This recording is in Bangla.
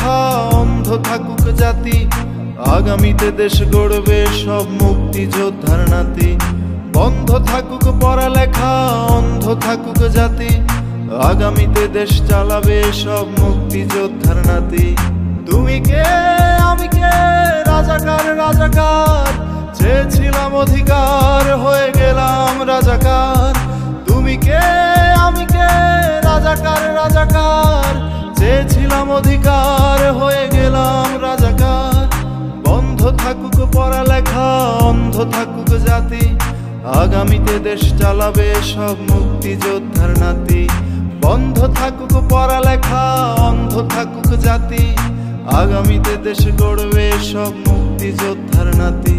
পড়ালেখা অন্ধ থাকুক জাতি, আগামীতে দেশ গড়বে সব মুক্তিযোদ্ধার নাতি। বন্ধ থাকুক পড়ালেখা অন্ধ থাকুক জাতি, আগামীতে দেশ চালাবে সব মুক্তিযোদ্ধার নাতি। তুমি কে আমি কে রাজাকার রাজাকার, চেয়েছিলাম অধিকার হয়ে গেলাম রাজাকার। তুমি কে আমি কে রাজাকার রাজাকার, চেয়েছিলাম অধিকার হয়ে গেলাম রাজাকার। বন্ধ থাকুক পড়ালেখা অন্ধ থাকুক জাতি, আগামীতে দেশ চালাবে সব মুক্তিযোদ্ধার নাতি। বন্ধ থাকুক পড়ালেখা অন্ধ থাকুক জাতি, আগামীতে দেশ গড়বে সব মুক্তিযোদ্ধার নাতি।